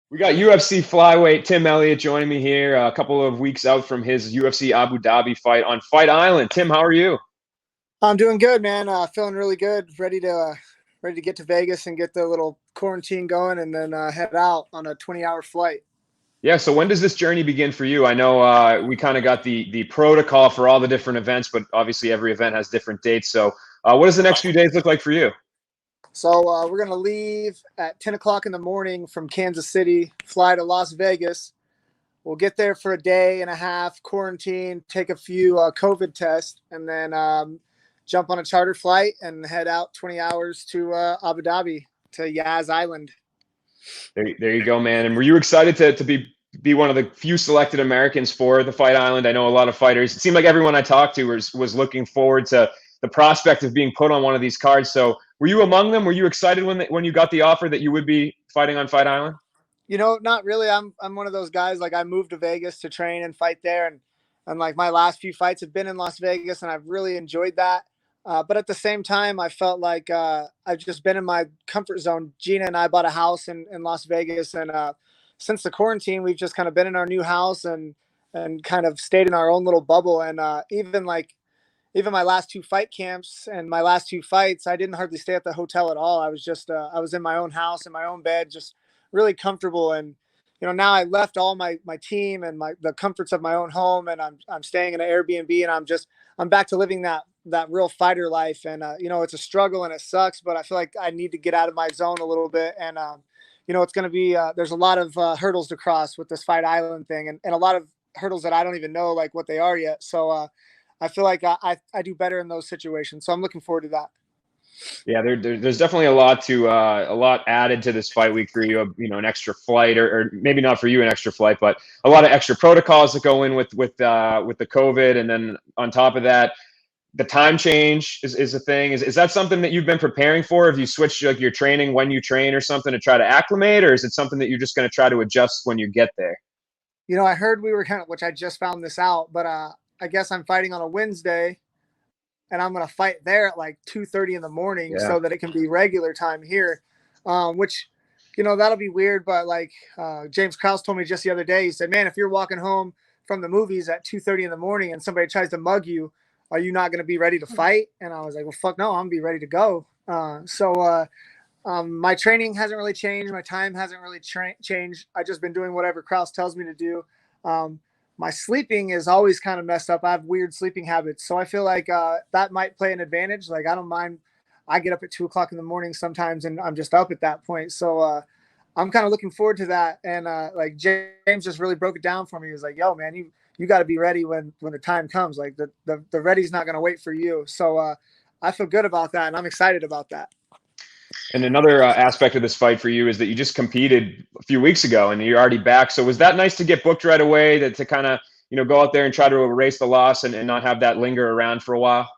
We got UFC flyweight Tim Elliott joining me here, a couple of weeks out from his UFC Abu Dhabi fight on Fight Island. Tim, how are you? I'm doing good, man. Feeling really good. Ready to get to Vegas and get the little quarantine going, and then head out on a 20-hour flight. Yeah, so when does this journey begin for you? I know we kind of got the protocol for all the different events, but obviously every event has different dates. So what does the next few days look like for you? So we're gonna leave at 10 o'clock in the morning from Kansas City, fly to Las Vegas. We'll get there for a day and a half, quarantine, take a few COVID tests, and then jump on a charter flight and head out 20 hours to Abu Dhabi to Yas Island. There you go, man. And were you excited to be one of the few selected Americans for the Fight Island? I know a lot of fighters. It seemed like everyone I talked to was looking forward to the prospect of being put on one of these cards. So were you among them? Were you excited when you got the offer that you would be fighting on Fight Island? Not really. I'm one of those guys. Like, I moved to Vegas to train and fight there, and like my last few fights have been in Las Vegas, and I've really enjoyed that. But at the same time, I felt like I've just been in my comfort zone. Gina and I bought a house in Las Vegas, and since the quarantine, we've just kind of been in our new house and kind of stayed in our own little bubble. And even my last two fight camps and my last two fights, I didn't hardly stay at the hotel at all. I was just I was in my own house, in my own bed, just really comfortable. And now I left all my team and the comforts of my own home, and I'm staying in an Airbnb, and I'm back to living that real fighter life. And it's a struggle and it sucks, but I feel like I need to get out of my zone a little bit. And it's going to be there's a lot of hurdles to cross with this Fight Island thing, and a lot of hurdles that I don't even know like what they are yet. So I feel like I do better in those situations. So I'm looking forward to that. Yeah, there's definitely a lot added to this fight week for you. An extra flight, or maybe not for you an extra flight, but a lot of extra protocols that go in with the COVID, and then on top of that, the time change is a thing. Is that something that you've been preparing for? Have you switched like your training when you train or something to try to acclimate, or is it something that you're just going to try to adjust when you get there? I heard we were which I just found this out, but I guess I'm fighting on a Wednesday, and I'm going to fight there at like 2:30 in the morning, Yeah. so that it can be regular time here, which, that'll be weird. But like James Krause told me just the other day, he said, man, if you're walking home from the movies at 2:30 in the morning and somebody tries to mug you, are you not going to be ready to fight? And I was like, well, fuck no, I'm going to be ready to go. My training hasn't really changed. My time hasn't really changed. I've just been doing whatever Krause tells me to do. My sleeping is always kind of messed up. I have weird sleeping habits. So I feel like that might play an advantage. Like, I don't mind. I get up at 2 o'clock in the morning sometimes, and I'm just up at that point. So I'm kind of looking forward to that. And like James just really broke it down for me. He was like, yo, man, you got to be ready when the time comes. Like the ready's not going to wait for you. So I feel good about that, and I'm excited about that. And another aspect of this fight for you is that you just competed a few weeks ago and you're already back. So was that nice to get booked right away, to kind of, go out there and try to erase the loss and not have that linger around for a while?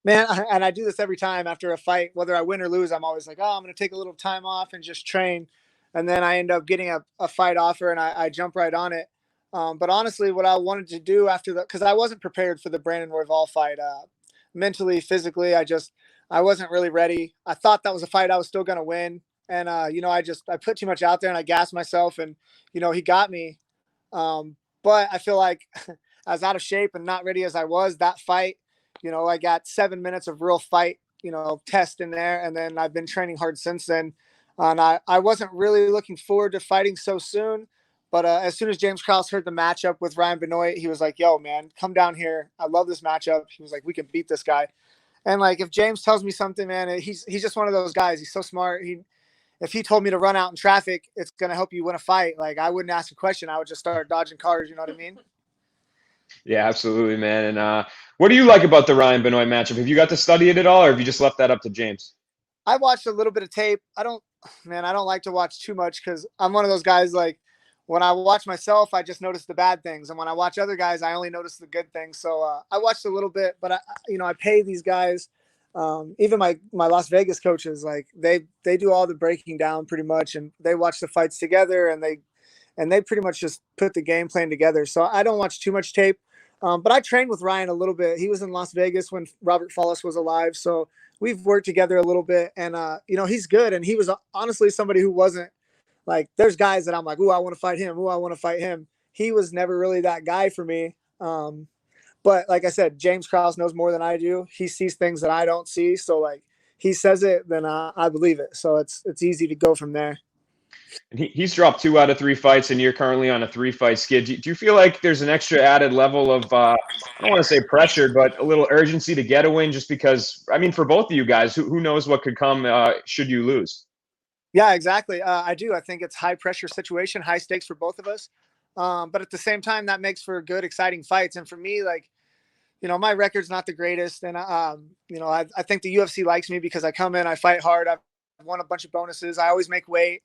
Man, and I do this every time after a fight, whether I win or lose. I'm always like, oh, I'm going to take a little time off and just train. And then I end up getting a fight offer, and I jump right on it. But honestly, what I wanted to do after because I wasn't prepared for the Brandon Royval fight, mentally, physically, I wasn't really ready. I thought that was a fight I was still going to win. And, I put too much out there and I gassed myself, and, he got me. But I feel like I was out of shape and not ready as I was. That fight, I got 7 minutes of real fight, test in there. And then I've been training hard since then. And I wasn't really looking forward to fighting so soon. But as soon as James Krause heard the matchup with Ryan Benoit, he was like, yo, man, come down here. I love this matchup. He was like, we can beat this guy. And like, if James tells me something, man, he's just one of those guys. He's so smart. If he told me to run out in traffic, it's going to help you win a fight. Like, I wouldn't ask a question. I would just start dodging cars. You know what I mean? Yeah, absolutely, man. And what do you like about the Ryan Benoit matchup? Have you got to study it at all, or have you just left that up to James? I watched a little bit of tape. I don't like to watch too much, because I'm one of those guys, like, when I watch myself, I just notice the bad things. And when I watch other guys, I only notice the good things. So I watched a little bit, but I pay these guys, even my Las Vegas coaches, like they do all the breaking down pretty much, and they watch the fights together, and they pretty much just put the game plan together. So I don't watch too much tape. But I trained with Ryan a little bit. He was in Las Vegas when Robert Follis was alive. So we've worked together a little bit, and he's good. And he was honestly somebody who wasn't Like there's guys that I'm like, ooh, I want to fight him. Ooh, I want to fight him. He was never really that guy for me. But like I said, James Krause knows more than I do. He sees things that I don't see. So like he says it, then I believe it. So it's easy to go from there. And he's dropped 2 out of 3 fights, and you're currently on a 3-fight skid. Do you feel like there's an extra added level of, I don't want to say pressure, but a little urgency to get a win just because, I mean, for both of you guys, who knows what could come should you lose? Yeah, exactly. I do. I think it's high pressure situation, high stakes for both of us. But at the same time, that makes for good, exciting fights. And for me, like, my record's not the greatest. And, I think the UFC likes me because I come in, I fight hard. I've won a bunch of bonuses. I always make weight.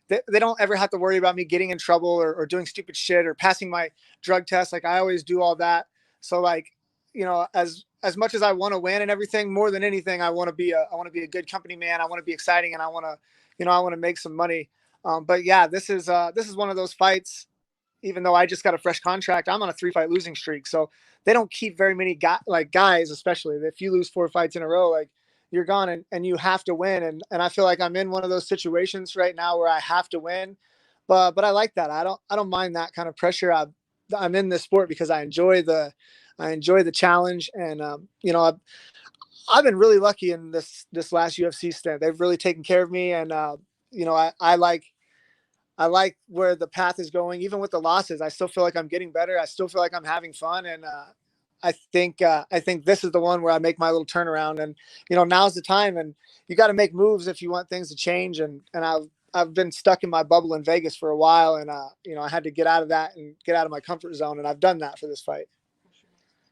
They don't ever have to worry about me getting in trouble or doing stupid shit or passing my drug test. Like I always do all that. So like, as much as I want to win and everything, more than anything, I want to be a good company man. I want to be exciting and I want to make some money. But yeah, this is one of those fights. Even though I just got a fresh contract, I'm on a 3-fight losing streak. So they don't keep very many guys, especially if you lose 4 fights in a row, like you're gone and you have to win. And I feel like I'm in one of those situations right now where I have to win, but I like that. I don't mind that kind of pressure. I'm in this sport because I enjoy the challenge. And, I've been really lucky in this last UFC stint. They've really taken care of me. And, I like where the path is going. Even with the losses, I still feel like I'm getting better. I still feel like I'm having fun. And, I think this is the one where I make my little turnaround, and now's the time. And you got to make moves if you want things to change. And I've been stuck in my bubble in Vegas for a while, and I had to get out of that and get out of my comfort zone, and I've done that for this fight.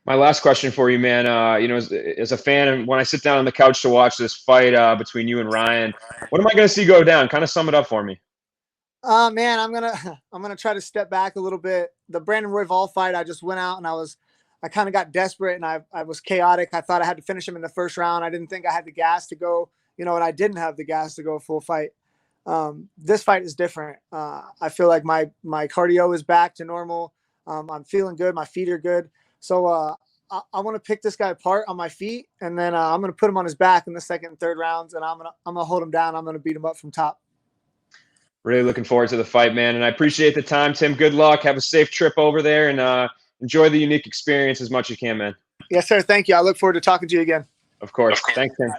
My last question for you, man. As a fan, and when I sit down on the couch to watch this fight between you and Ryan, what am I going to see go down? Kind of sum it up for me. Man, I'm gonna try to step back a little bit. The Brandon Royval fight, I just went out and I kind of got desperate and I was chaotic. I thought I had to finish him in the first round. I didn't think I had the gas to go, and I didn't have the gas to go a full fight. This fight is different. I feel like my cardio is back to normal. I'm feeling good. My feet are good. So I want to pick this guy apart on my feet, and then I'm going to put him on his back in the second and third rounds, and I'm gonna hold him down. I'm going to beat him up from top. Really looking forward to the fight, man. And I appreciate the time, Tim. Good luck. Have a safe trip over there, and enjoy the unique experience as much as you can, man. Yes, sir. Thank you. I look forward to talking to you again. Of course. Thanks, Tim.